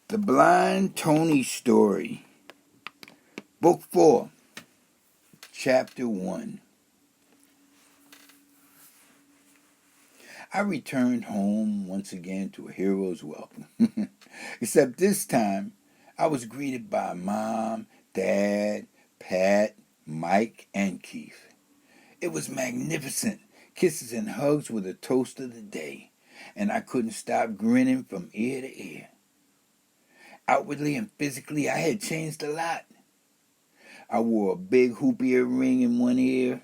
The Blind Tony Story, Book 4, Chapter 1. I returned home once again to a hero's welcome. Except this time, I was greeted by Mom, Dad, Pat, Mike, and Keith. It was magnificent. Kisses and hugs were the toast of the day, and I couldn't stop grinning from ear to ear. Outwardly and physically, I had changed a lot. I wore a big hoop earring in one ear,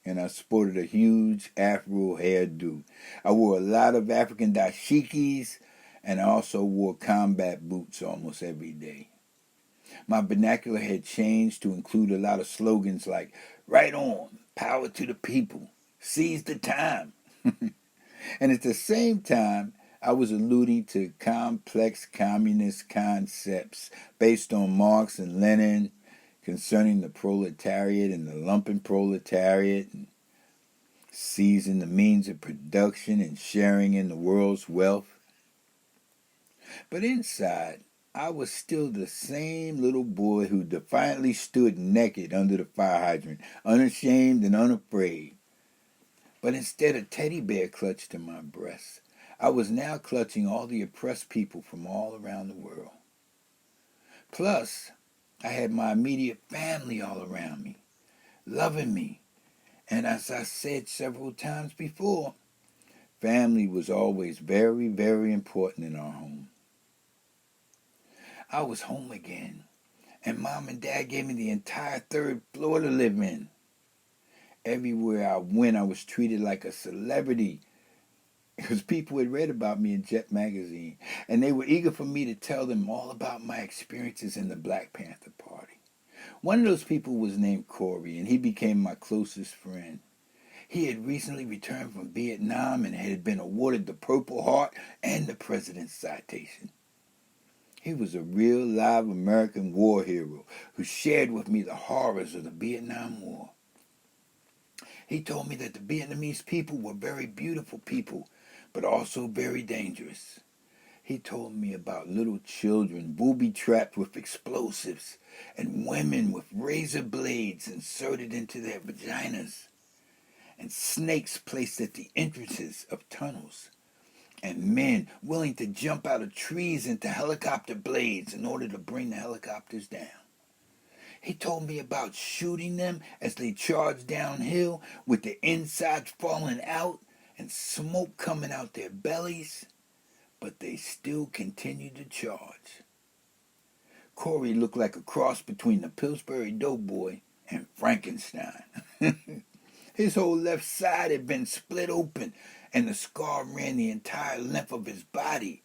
and I sported a huge afro hairdo. I wore a lot of African dashikis, and I also wore combat boots almost every day. My vernacular had changed to include a lot of slogans like, "Right on, power to the people, seize the time." And at the same time, I was alluding to complex communist concepts based on Marx and Lenin concerning the proletariat and the lumpen proletariat, and seizing the means of production and sharing in the world's wealth. But inside, I was still the same little boy who defiantly stood naked under the fire hydrant, unashamed and unafraid. But instead of teddy bear clutched to my breast, I was now clutching all the oppressed people from all around the world. Plus, I had my immediate family all around me, loving me. And as I said several times before, family was always very, very important in our home. I was home again, and Mom and Dad gave me the entire third floor to live in. Everywhere I went, I was treated like a celebrity because people had read about me in Jet magazine, and they were eager for me to tell them all about my experiences in the Black Panther Party. One of those people was named Corey, and he became my closest friend. He had recently returned from Vietnam and had been awarded the Purple Heart and the President's Citation. He was a real live American war hero who shared with me the horrors of the Vietnam War. He told me that the Vietnamese people were very beautiful people, but also very dangerous. He told me about little children booby-trapped with explosives and women with razor blades inserted into their vaginas, and snakes placed at the entrances of tunnels, and men willing to jump out of trees into helicopter blades in order to bring the helicopters down. He told me about shooting them as they charged downhill with the insides falling out and smoke coming out their bellies, but they still continued to charge. Corey looked like a cross between the Pillsbury Doughboy and Frankenstein. His whole left side had been split open, and the scar ran the entire length of his body.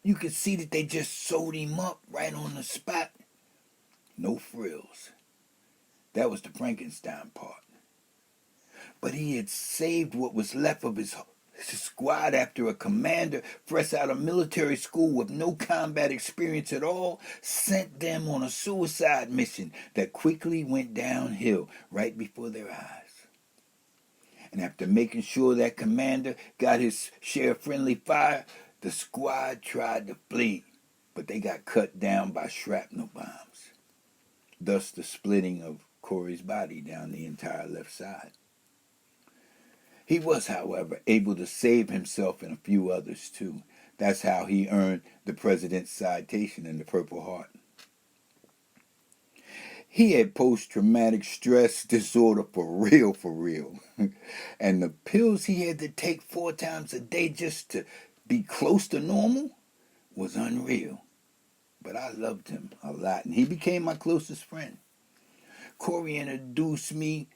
You could see that they just sewed him up right on the spot. No frills. That was the Frankenstein part. But he had saved what was left of his squad after a commander fresh out of military school with no combat experience at all sent them on a suicide mission that quickly went downhill right before their eyes. And after making sure that commander got his share of friendly fire, the squad tried to flee, but they got cut down by shrapnel bombs. Thus the splitting of Corey's body down the entire left side. He was, however, able to save himself and a few others too. That's how he earned the President's Citation and the Purple Heart. He had post-traumatic stress disorder for real. And the pills he had to take 4 times a day just to be close to normal was unreal. But I loved him a lot, and he became my closest friend. Corey introduced me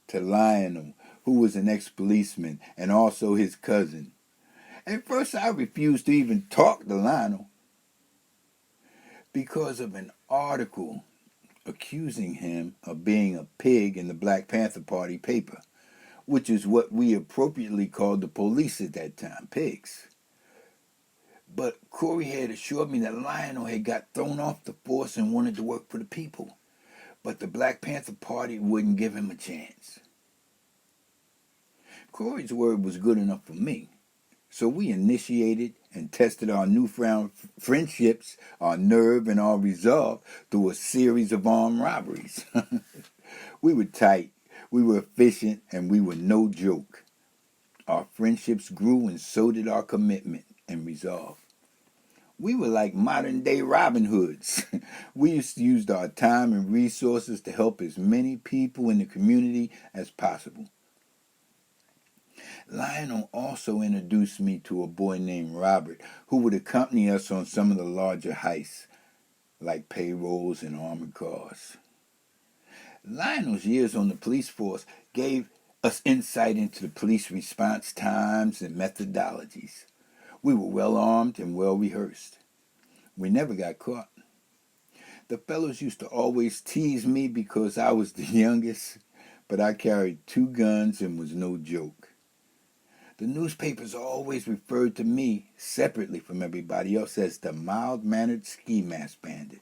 to Lionel, who was an ex-policeman and also his cousin. At first I refused to even talk to Lionel because of an article accusing him of being a pig in the Black Panther Party paper, which is what we appropriately called the police at that time, pigs. But Corey had assured me that Lionel had got thrown off the force and wanted to work for the people, but the Black Panther Party wouldn't give him a chance. Corey's word was good enough for me, so we initiated and tested our newfound friendships, our nerve, and our resolve through a series of armed robberies. We were tight, we were efficient, and we were no joke. Our friendships grew, and so did our commitment and resolve. We were like modern day Robin Hoods. We used to use our time and resources to help as many people in the community as possible. Lionel also introduced me to a boy named Robert who would accompany us on some of the larger heists, like payrolls and armored cars. Lionel's years on the police force gave us insight into the police response times and methodologies. We were well armed and well rehearsed. We never got caught. The fellows used to always tease me because I was the youngest, but I carried 2 guns and was no joke. The newspapers always referred to me, separately from everybody else, as the mild-mannered ski mask bandit.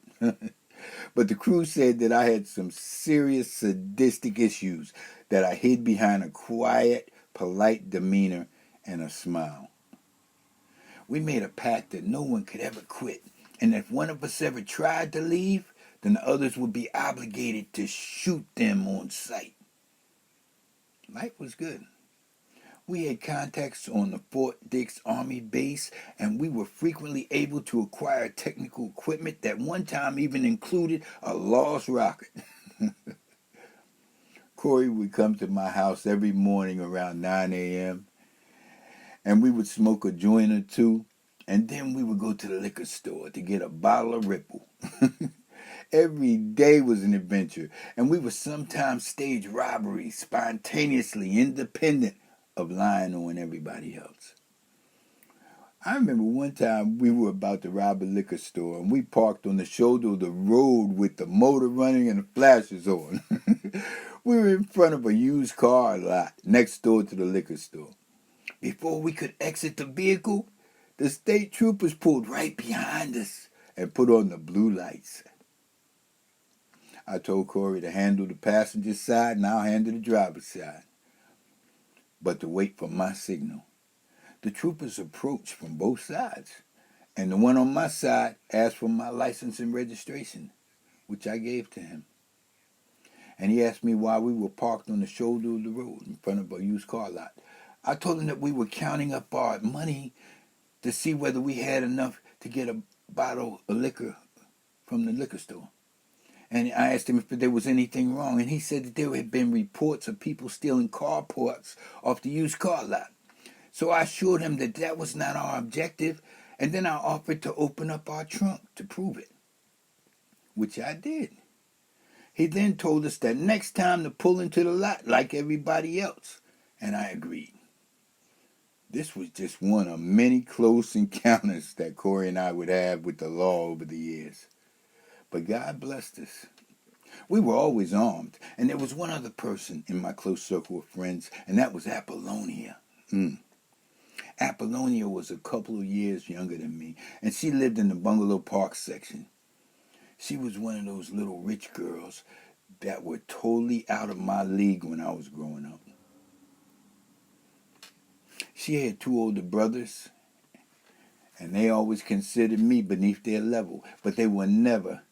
But the crew said that I had some serious sadistic issues that I hid behind a quiet, polite demeanor and a smile. We made a pact that no one could ever quit, and if one of us ever tried to leave, then the others would be obligated to shoot them on sight. Life was good. We had contacts on the Fort Dix Army base, and we were frequently able to acquire technical equipment that one time even included a lost rocket. Corey would come to my house every morning around 9 a.m., and we would smoke a joint or two, and then we would go to the liquor store to get a bottle of Ripple. Every day was an adventure, and we would sometimes stage robberies spontaneously, independent of Lionel and everybody else. I remember one time we were about to rob a liquor store, and we parked on the shoulder of the road with the motor running and the flashes on. We were in front of a used car lot next door to the liquor store. Before we could exit the vehicle, the state troopers pulled right behind us and put on the blue lights. I told Corey to handle the passenger side, and I'll handle the driver's side, but to wait for my signal. The troopers approached from both sides, and the one on my side asked for my license and registration, which I gave to him. And he asked me why we were parked on the shoulder of the road in front of a used car lot. I told him that we were counting up our money to see whether we had enough to get a bottle of liquor from the liquor store. And I asked him if there was anything wrong, and he said that there had been reports of people stealing car parts off the used car lot. So I assured him that that was not our objective, and then I offered to open up our trunk to prove it, which I did. He then told us that next time to pull into the lot like everybody else, and I agreed. This was just one of many close encounters that Corey and I would have with the law over the years. But God blessed us. We were always armed, and there was one other person in my close circle of friends, and that was Apollonia. Apollonia was a couple of years younger than me, and she lived in the Bungalow Park section. She was one of those little rich girls that were totally out of my league when I was growing up. She had 2 older brothers, and they always considered me beneath their level, but they were never,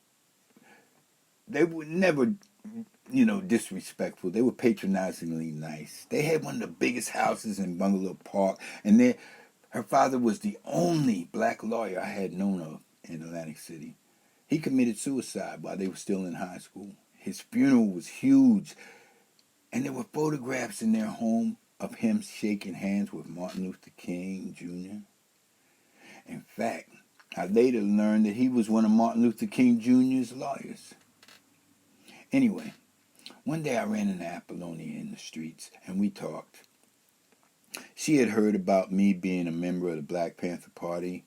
disrespectful. They were patronizingly nice. They had one of the biggest houses in Bungalow Park, and her father was the only black lawyer I had known of in Atlantic City. He committed suicide while they were still in high school. His funeral was huge, and there were photographs in their home of him shaking hands with Martin Luther King Jr. In fact, I later learned that he was one of Martin Luther King Jr.'s lawyers. Anyway, one day I ran into Apollonia in the streets, and we talked. She had heard about me being a member of the Black Panther Party,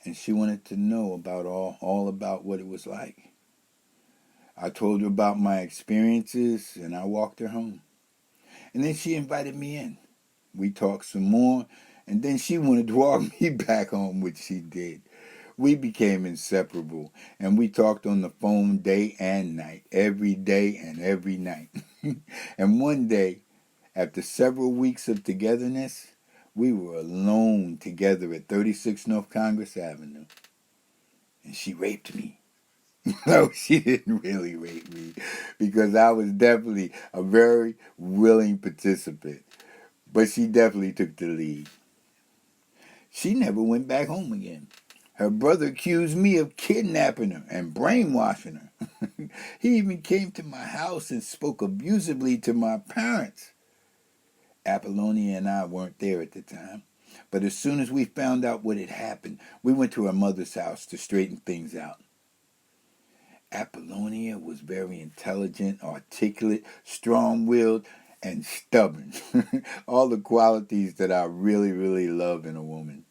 and she wanted to know about all about what it was like. I told her about my experiences, and I walked her home. And then she invited me in. We talked some more, and then she wanted to walk me back home, which she did. We became inseparable, and we talked on the phone day and night, every day and every night. And one day, after several weeks of togetherness, We were alone together at 36 North Congress Avenue, and she raped me. No, she didn't really rape me because I was definitely a very willing participant, but she definitely took the lead. She never went back home again. Her brother accused me of kidnapping her and brainwashing her. He even came to my house and spoke abusively to my parents. Apollonia and I weren't there at the time, but as soon as we found out what had happened, we went to her mother's house to straighten things out. Apollonia was very intelligent, articulate, strong-willed, and stubborn. All the qualities that I really, really love in a woman.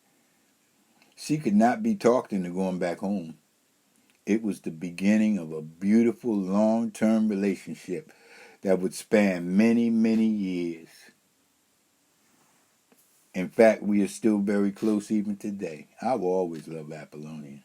She could not be talked into going back home. It was the beginning of a beautiful long-term relationship that would span many, many years. In fact, we are still very close even today. I will always love Apollonia.